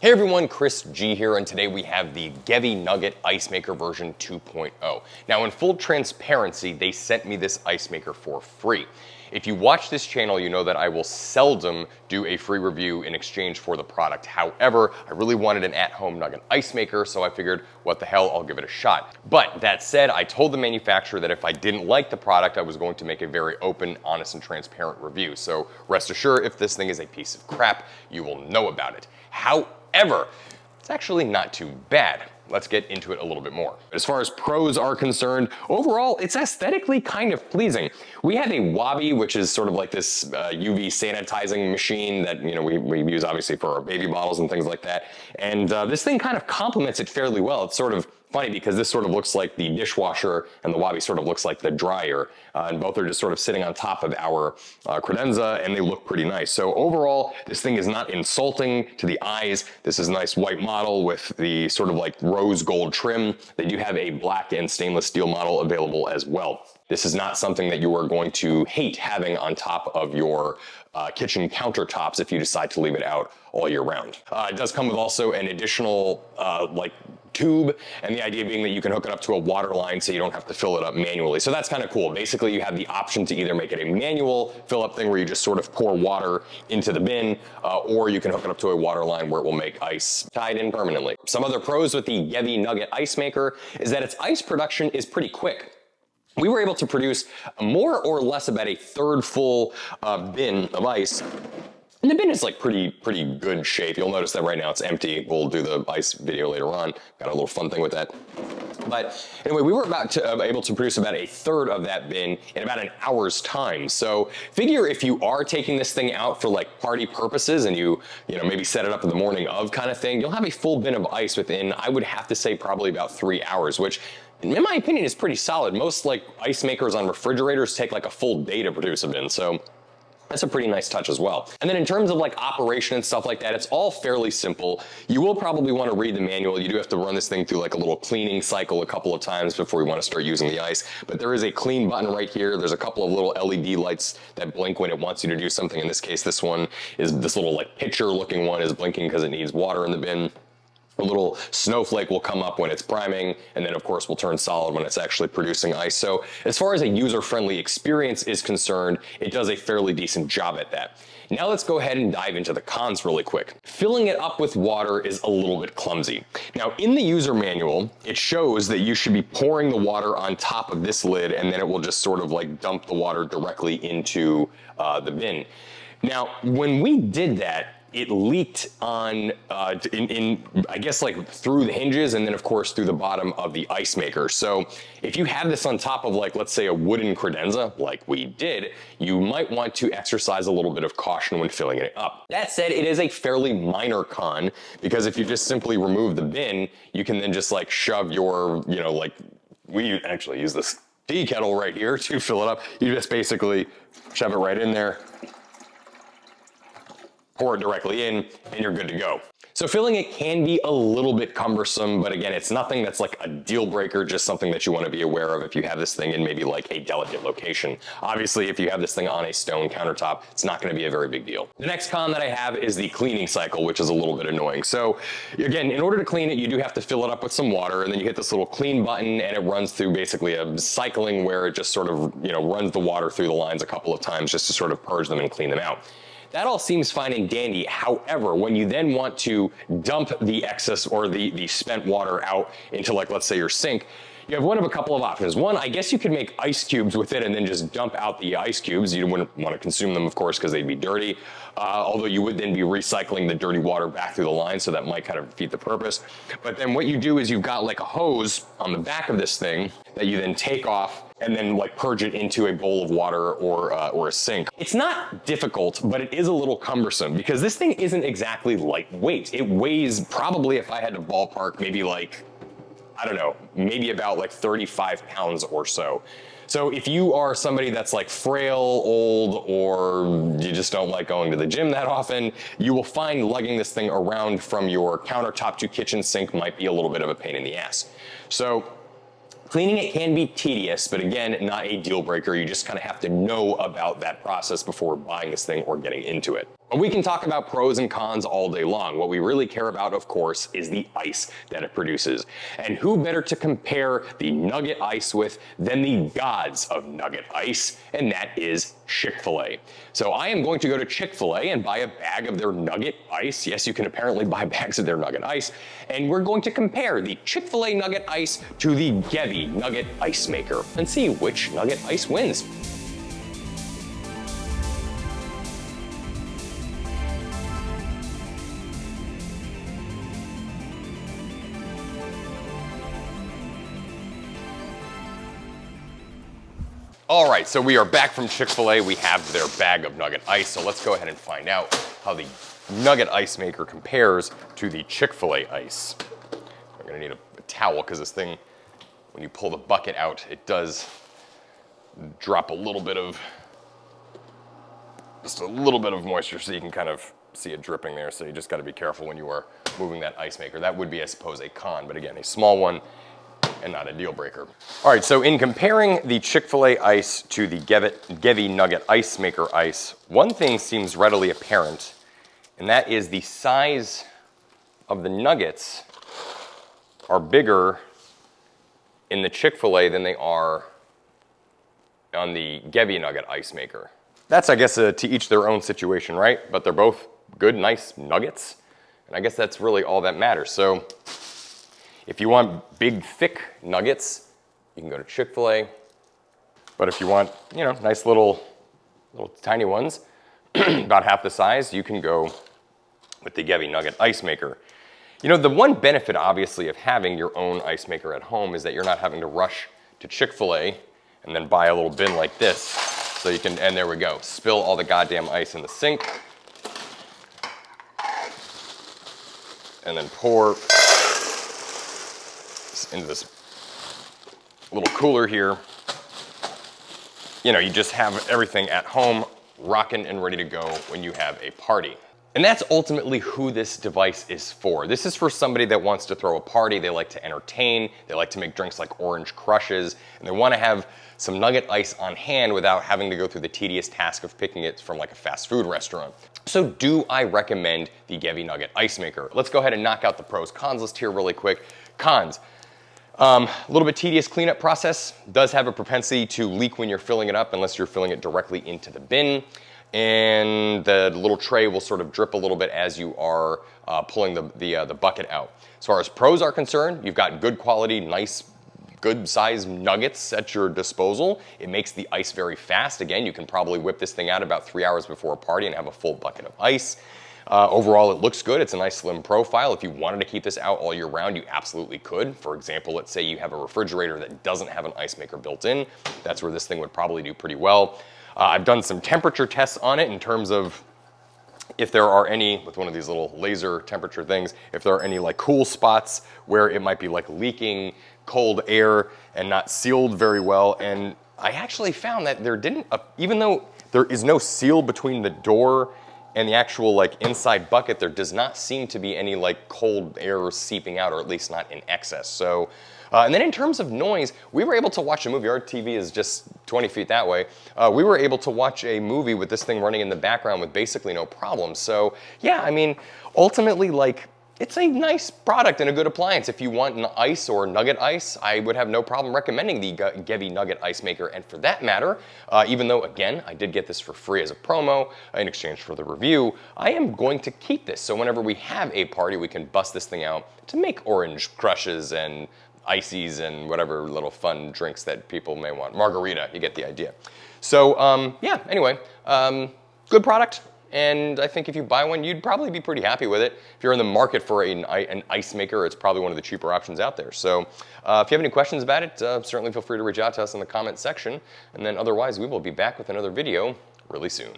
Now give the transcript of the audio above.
Hey everyone, Chris G here, and today we have the Gevi Nugget Icemaker version 2.0. Now in full transparency, they sent me this ice maker for free. If you watch this channel, you know that I will seldom do a free review in exchange for the product. However, I really wanted an at-home nugget ice maker, so I figured, what the hell, I'll give it a shot. But that said, I told the manufacturer that if I didn't like the product, I was going to make a very open, honest, and transparent review. So rest assured, if this thing is a piece of crap, you will know about it. However, it's actually not too bad. Let's get into it a little bit more. As far as pros are concerned, overall, it's aesthetically kind of pleasing. We have a Wabi, which is sort of like this UV sanitizing machine that we use obviously for our baby bottles and things like that. And this thing kind of complements it fairly well. It's sort of funny because this sort of looks like the dishwasher and the Wabi sort of looks like the dryer. And both are just sort of sitting on top of our credenza, and they look pretty nice. So overall, this thing is not insulting to the eyes. This is a nice white model with the sort of like rose gold trim. They do have a black and stainless steel model available as well. This is not something that you are going to hate having on top of your kitchen countertops if you decide to leave it out all year round. It does come with also an additional tube, and the idea being that you can hook it up to a water line so you don't have to fill it up manually. So that's kind of cool. Basically, you have the option to either make it a manual fill-up thing where you just sort of pour water into the bin, or you can hook it up to a water line where it will make ice tied in permanently. Some other pros with the Gevi Nugget Icemaker is that its ice production is pretty quick. We were able to produce more or less about a third full bin of ice. And the bin is like pretty good shape. You'll notice that right now it's empty. We'll do the ice video later on. Got a little fun thing with that. But anyway, we were able to produce about a third of that bin in about an hour's time. So figure if you are taking this thing out for like party purposes and you maybe set it up in the morning of kind of thing, you'll have a full bin of ice within, I would have to say, probably about 3 hours, which in my opinion is pretty solid. Most like ice makers on refrigerators take like a full day to produce a bin. So that's a pretty nice touch as well. And then in terms of like operation and stuff like that, it's all fairly simple. You will probably want to read the manual. You do have to run this thing through like a little cleaning cycle a couple of times before you want to start using the ice. But there is a clean button right here. There's a couple of little LED lights that blink when it wants you to do something. In this case, this one is this little like pitcher looking one is blinking because it needs water in the bin. A little snowflake will come up when it's priming, and then of course will turn solid when it's actually producing ice. So as far as a user-friendly experience is concerned, it does a fairly decent job at that. Now let's go ahead and dive into the cons really quick. Filling it up with water is a little bit clumsy. Now in the user manual, it shows that you should be pouring the water on top of this lid, and then it will just sort of like dump the water directly into the bin. Now when we did that, it leaked on, I guess like through the hinges and then of course through the bottom of the ice maker. So if you have this on top of like, let's say a wooden credenza, like we did, you might want to exercise a little bit of caution when filling it up. That said, it is a fairly minor con because if you just simply remove the bin, you can then just like shove your, like we actually use this tea kettle right here to fill it up. You just basically shove it right in there, pour it directly in, and you're good to go. So filling it can be a little bit cumbersome, but again, it's nothing that's like a deal breaker, just something that you want to be aware of if you have this thing in maybe like a delicate location. Obviously, if you have this thing on a stone countertop, it's not going to be a very big deal. The next con that I have is the cleaning cycle, which is a little bit annoying. So again, in order to clean it, you do have to fill it up with some water, and then you hit this little clean button, and it runs through basically a cycling where it just sort of, runs the water through the lines a couple of times just to sort of purge them and clean them out. That all seems fine and dandy. However, when you then want to dump the excess or the spent water out into like, let's say your sink, you have one of a couple of options. One, I guess you could make ice cubes with it and then just dump out the ice cubes. You wouldn't want to consume them, of course, because they'd be dirty. Although you would then be recycling the dirty water back through the line, so that might kind of defeat the purpose. But then what you do is you've got like a hose on the back of this thing that you then take off and then like purge it into a bowl of water or a sink. It's not difficult, but it is a little cumbersome because this thing isn't exactly lightweight. It weighs probably, if I had to ballpark, maybe like, I don't know, maybe about like 35 pounds or so. So if you are somebody that's like frail, old, or you just don't like going to the gym that often, you will find lugging this thing around from your countertop to kitchen sink might be a little bit of a pain in the ass. So cleaning it can be tedious, but again, not a deal breaker. You just kind of have to know about that process before buying this thing or getting into it. We can talk about pros and cons all day long. What we really care about, of course, is the ice that it produces. And who better to compare the Nugget Ice with than the gods of Nugget Ice, and that is Chick Fil A. So I am going to go to Chick Fil A and buy a bag of their Nugget Ice. Yes, you can apparently buy bags of their Nugget Ice. And we're going to compare the Chick Fil A Nugget Ice to the Gevi Nugget Icemaker and see which Nugget Ice wins. All right, so we are back from Chick Fil A. We have their bag of Nugget Ice. So let's go ahead and find out how the Nugget Ice Maker compares to the Chick Fil A Ice. I'm gonna need a towel because this thing, when you pull the bucket out, it does drop a little bit of, just a little bit of moisture, so you can kind of see it dripping there. So you just gotta be careful when you are moving that ice maker. That would be, I suppose, a con, but again, a small one and not a deal breaker. All right, so in comparing the Chick Fil A ice to the Gevi Nugget Ice Maker ice, one thing seems readily apparent, and that is the size of the nuggets are bigger in the Chick Fil A than they are on the Gevi Nugget Ice Maker. That's, I guess, to each their own situation, right? But they're both good, nice nuggets, and I guess that's really all that matters. So if you want big, thick nuggets, you can go to Chick Fil A. But if you want, you know, nice little tiny ones, about half the size, you can go with the Gevi Nugget Ice Maker. You know, the one benefit, obviously, of having your own ice maker at home is that you're not having to rush to Chick Fil A and then buy a little bin like this. So you can, and there we go, spill all the goddamn ice in the sink. And then pour into this little cooler here. You know, you just have everything at home rocking and ready to go when you have a party. And that's ultimately who this device is for. This is for somebody that wants to throw a party, they like to entertain, they like to make drinks like orange crushes, and they want to have some nugget ice on hand without having to go through the tedious task of picking it from like a fast food restaurant. So do I recommend the Gevi Nugget Ice Maker? Let's go ahead and knock out the pros cons list here really quick. Cons. A little bit tedious cleanup process, does have a propensity to leak when you're filling it up unless you're filling it directly into the bin. And the little tray will sort of drip a little bit as you are pulling the bucket out. As far as pros are concerned, you've got good quality, nice, good size nuggets at your disposal. It makes the ice very fast. Again, you can probably whip this thing out about 3 hours before a party and have a full bucket of ice. Overall, it looks good. It's a nice slim profile. If you wanted to keep this out all year round, you absolutely could. For example, let's say you have a refrigerator that doesn't have an ice maker built in. That's where this thing would probably do pretty well. I've done some temperature tests on it in terms of if there are any, with one of these little laser temperature things, if there are any like cool spots where it might be like leaking cold air and not sealed very well. And I actually found that there didn't, even though there is no seal between the door and the actual like inside bucket, there does not seem to be any like cold air seeping out, or at least not in excess. So, and then in terms of noise, we were able to watch a movie. Our TV is just 20 feet that way. We were able to watch a movie with this thing running in the background with basically no problems. So yeah, I mean, ultimately, like, it's a nice product and a good appliance. If you want an ice or nugget ice, I would have no problem recommending the Gevi Nugget Ice Maker. And for that matter, even though, again, I did get this for free as a promo in exchange for the review, I am going to keep this. So whenever we have a party, we can bust this thing out to make orange crushes and ices and whatever little fun drinks that people may want. Margarita, you get the idea. So yeah, anyway, good product. And I think if you buy one, you'd probably be pretty happy with it. If you're in the market for an ice maker, it's probably one of the cheaper options out there. So if you have any questions about it, certainly feel free to reach out to us in the comment section. And then otherwise, we will be back with another video really soon.